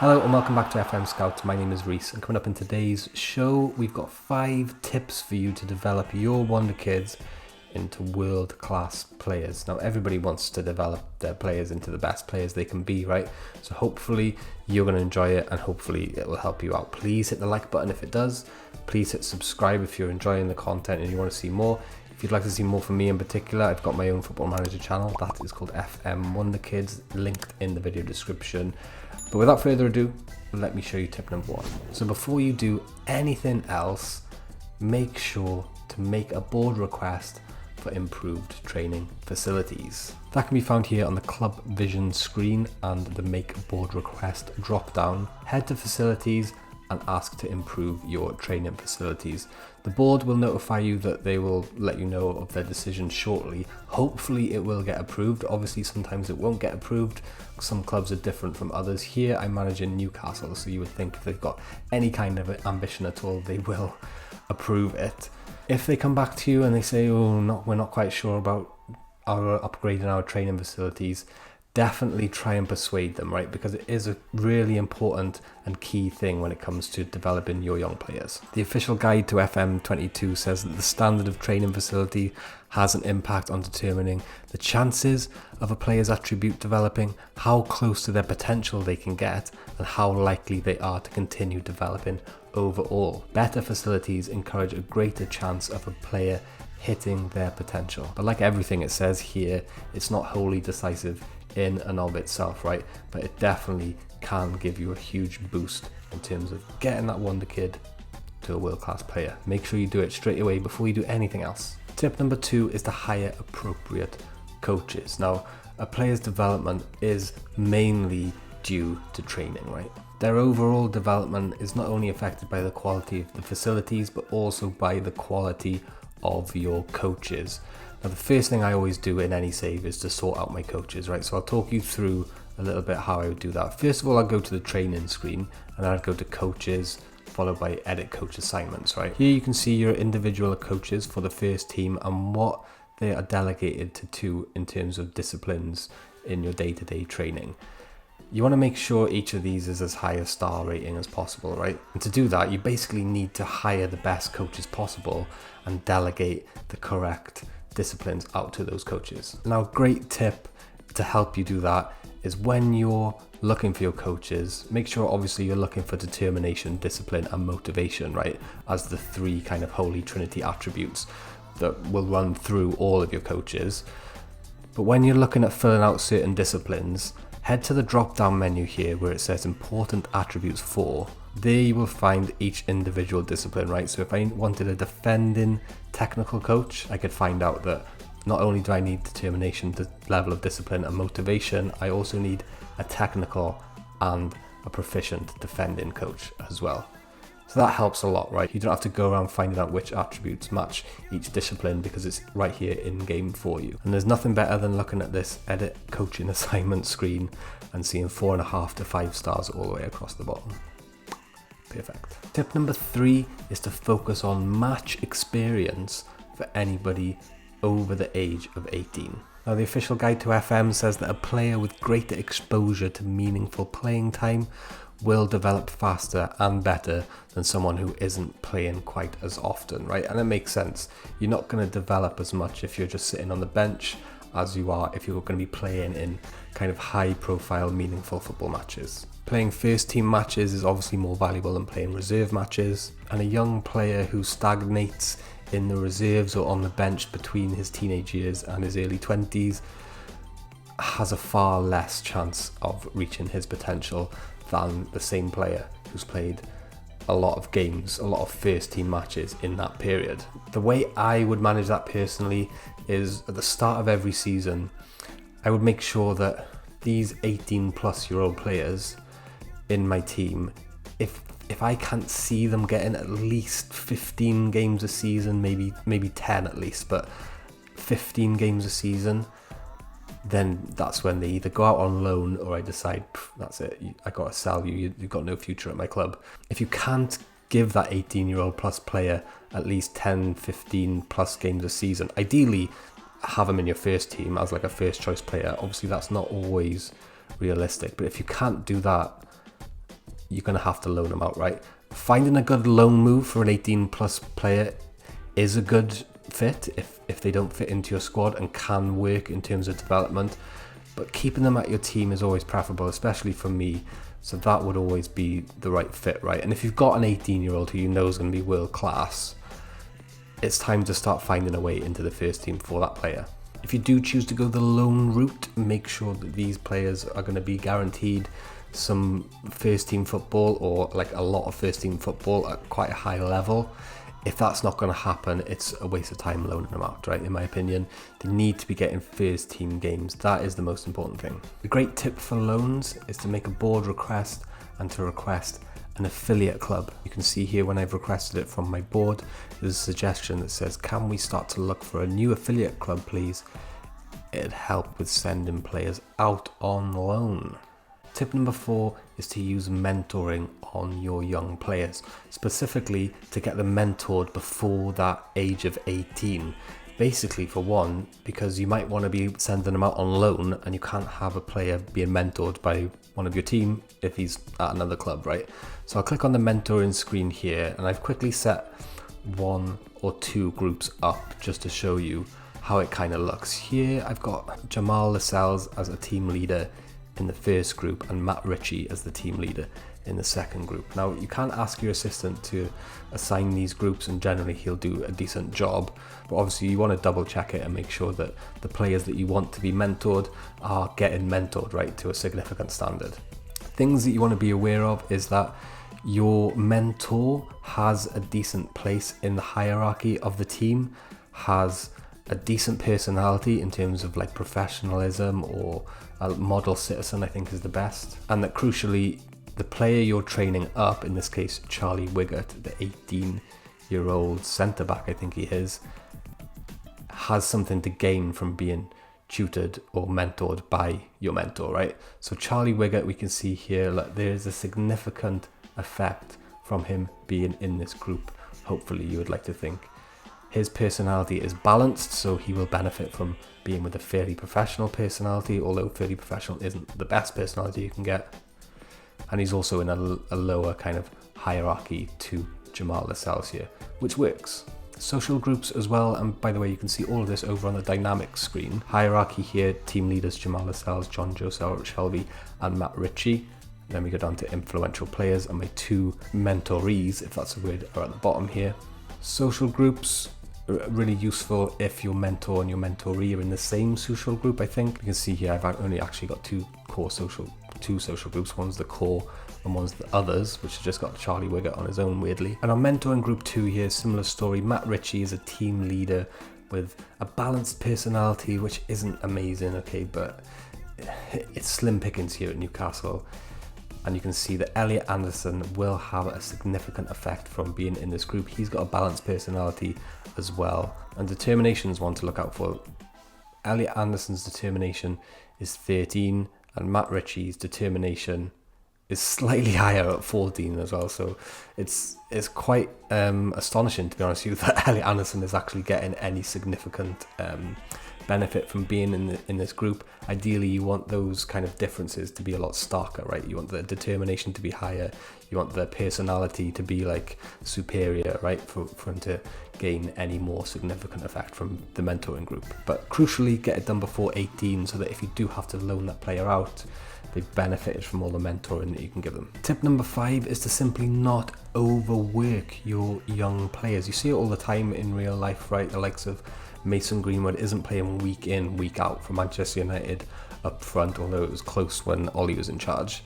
Hello and welcome back to FM Scouts. My name is Reese, and coming up in today's show, we've got 5 tips for you to develop your Wonderkids into world-class players. Now, everybody wants to develop their players into the best players they can be, right? So hopefully you're going to enjoy it, and hopefully it will help you out. Please hit the like button if it does. Please hit subscribe if you're enjoying the content and you want to see more. If you'd like to see more from me in particular, I've got my own Football Manager channel. That is called FM Wonderkids, linked in the video description. But without further ado, let me show you tip number 1. So before you do anything else, make sure to make a board request for improved training facilities. That can be found here on the Club Vision screen and the Make Board Request drop down. Head to Facilities and ask to improve your training facilities. The board will notify you that they will let you know of their decision shortly. Hopefully it will get approved. Obviously sometimes it won't get approved. Some clubs are different from others. Here I manage in Newcastle, so you would think if they've got any kind of ambition at all, they will approve it. If they come back to you and they say, we're not quite sure about upgrading our training facilities, definitely try and persuade them, right? Because it is a really important and key thing when it comes to developing your young players. The official guide to FM22 says that the standard of training facility has an impact on determining the chances of a player's attribute developing, how close to their potential they can get, and how likely they are to continue developing overall. Better facilities encourage a greater chance of a player hitting their potential. But like everything it says here, it's not wholly decisive in and of itself, right? But it definitely can give you a huge boost in terms of getting that wonder kid to a world-class player. Make sure you do it straight away before you do anything else. Tip number 2 is to hire appropriate coaches. Now, a player's development is mainly due to training, right? Their overall development is not only affected by the quality of the facilities, but also by the quality of your coaches. Now, the first thing I always do in any save is to sort out my coaches, right? So I'll talk you through a little bit how I would do that. First of all, I'll go to the training screen and then I'd go to coaches, followed by edit coach assignments, right? Here you can see your individual coaches for the first team and what they are delegated to in terms of disciplines in your day-to-day training. You want to make sure each of these is as high a star rating as possible, right? And to do that, you basically need to hire the best coaches possible and delegate the correct disciplines out to those coaches. Now, a great tip to help you do that is when you're looking for your coaches, make sure obviously you're looking for determination, discipline, and motivation, right? As the 3 kind of holy trinity attributes that will run through all of your coaches. But when you're looking at filling out certain disciplines, head to the drop down menu here where it says important attributes for. There you will find each individual discipline, right? So if I wanted a defending technical coach, I could find out that not only do I need determination, the level of discipline and motivation, I also need a technical and a proficient defending coach as well. So that helps a lot, right? You don't have to go around finding out which attributes match each discipline because it's right here in game for you. And there's nothing better than looking at this edit coaching assignment screen and seeing 4.5 to 5 stars all the way across the bottom. Perfect. Tip number 3 is to focus on match experience for anybody over the age of 18. Now, the official guide to FM says that a player with greater exposure to meaningful playing time will develop faster and better than someone who isn't playing quite as often, right? And it makes sense. You're not going to develop as much if you're just sitting on the bench as you are if you're going to be playing in kind of high profile, meaningful football matches. Playing first team matches is obviously more valuable than playing reserve matches, and a young player who stagnates in the reserves or on the bench between his teenage years and his early 20s has a far less chance of reaching his potential than the same player who's played a lot of games, a lot of first team matches in that period. The way I would manage that personally is at the start of every season, I would make sure that these 18 plus year old players in my team, if I can't see them getting at least 15 games a season, maybe 10 at least, but 15 games a season, then that's when they either go out on loan or I decide, that's it, I got to sell you, you've got no future at my club. If you can't give that 18-year-old plus player at least 10, 15 plus games a season, ideally have them in your first team as like a first choice player. Obviously that's not always realistic, but if you can't do that, you're going to have to loan them out, right? Finding a good loan move for an 18 plus player is a good fit if they don't fit into your squad and can work in terms of development, but keeping them at your team is always preferable, especially for me. So that would always be the right fit, right? And if you've got an 18-year-old who you know is going to be world class, it's time to start finding a way into the first team for that player. If you do choose to go the loan route, make sure that these players are going to be guaranteed some first team football, or like a lot of first team football at quite a high level. If that's not going to happen, it's a waste of time loaning them out, right? In my opinion, they need to be getting first team games. That is the most important thing. A great tip for loans is to make a board request and to request an affiliate club. You can see here when I've requested it from my board, there's a suggestion that says, can we start to look for a new affiliate club, please? It'd help with sending players out on loan. Tip number 4 is to use mentoring on your young players, specifically to get them mentored before that age of 18. Basically, for one, because you might want to be sending them out on loan and you can't have a player being mentored by one of your team if he's at another club, right? So I'll click on the mentoring screen here, and I've quickly set 1 or 2 groups up just to show you how it kind of looks. Here I've got Jamal Lascelles as a team leader in the first group and Matt Ritchie as the team leader in the second group. Now, you can't ask your assistant to assign these groups, and generally he'll do a decent job, but obviously you want to double check it and make sure that the players that you want to be mentored are getting mentored, right, to a significant standard. Things that you want to be aware of is that your mentor has a decent place in the hierarchy of the team, has a decent personality in terms of like professionalism, or a model citizen, I think is the best. And that crucially, the player you're training up, in this case Charlie Wiggett, the 18-year-old centre back I think he is, has something to gain from being tutored or mentored by your mentor, right? So Charlie Wiggett, we can see here, like, there is a significant effect from him being in this group, hopefully, you would like to think. His personality is balanced, so he will benefit from being with a fairly professional personality, although fairly professional isn't the best personality you can get. And he's also in a lower kind of hierarchy to Jamal Lascelles here, which works. Social groups as well, and by the way, you can see all of this over on the dynamic screen. Hierarchy here, team leaders Jamal Lascelles, John Josel Shelby, and Matt Ritchie. Then we go down to influential players, and my 2 mentorees, if that's a word, are at the bottom here. Social groups are really useful if your mentor and your mentoree are in the same social group, I think. You can see here I've only actually got two social groups. One's the core and one's the others, which has just got Charlie Wiggett on his own, weirdly. And our mentor in group 2 here, similar story. Matt Ritchie is a team leader with a balanced personality, which isn't amazing, okay, but it's slim pickings here at Newcastle. And you can see that Elliot Anderson will have a significant effect from being in this group. He's got a balanced personality as well. And determination is one to look out for. Elliot Anderson's determination is 13, and Matt Ritchie's determination is slightly higher at 14 as well. So it's quite astonishing, to be honest with you, that Elliot Anderson is actually getting any significant benefit from being in this group. Ideally, you want those kind of differences to be a lot starker, right? You want the determination to be higher, you want the personality to be like superior, right, for him to gain any more significant effect from the mentoring group. But crucially, get it done before 18, so that if you do have to loan that player out, they've benefited from all the mentoring that you can give them. Tip number 5 is to simply not overwork your young players. You see it all the time in real life, right? The likes of Mason Greenwood isn't playing week in, week out for Manchester United up front, although it was close when Ollie was in charge.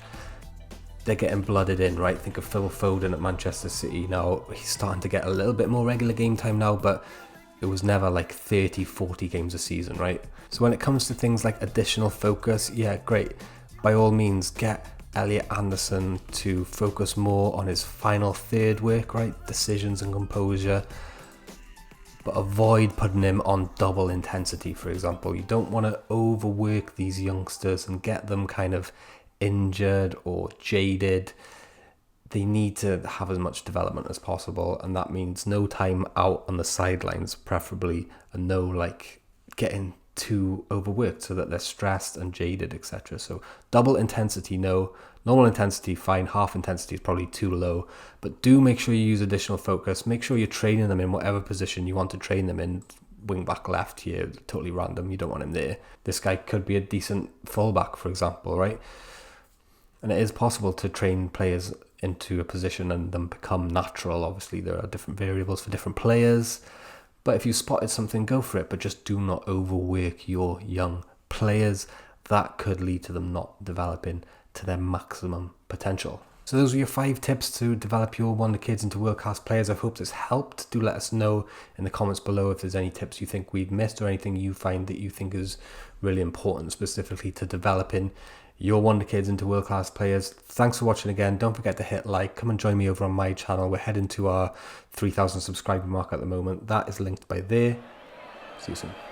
They're getting blooded in, right? Think of Phil Foden at Manchester City. Now, he's starting to get a little bit more regular game time now, but it was never like 30, 40 games a season, right? So when it comes to things like additional focus, yeah, great. By all means, get Elliot Anderson to focus more on his final third work, right? Decisions and composure. But avoid putting him on double intensity, for example. You don't want to overwork these youngsters and get them kind of injured or jaded. They need to have as much development as possible, and that means no time out on the sidelines, preferably, and no like getting too overworked so that they're stressed and jaded, etc. So double intensity, no, Normal intensity, fine. Half intensity is probably too low, but do make sure you use additional focus. Make sure you're training them in whatever position you want to train them in. Wing back left here, totally random. You don't want him there. This guy could be a decent fullback, for example, right? And it is possible to train players into a position and them become natural. Obviously, there are different variables for different players. But if you spotted something, go for it. But just do not overwork your young players. That could lead to them not developing to their maximum potential. So those are your 5 tips to develop your Wonderkids into world-class players. I hope this helped. Do let us know in the comments below if there's any tips you think we've missed or anything you find that you think is really important specifically to developing your Wonderkids into world-class players. Thanks for watching again. Don't forget to hit like. Come and join me over on my channel. We're heading to our 3,000 subscriber mark at the moment. That is linked by there. See you soon.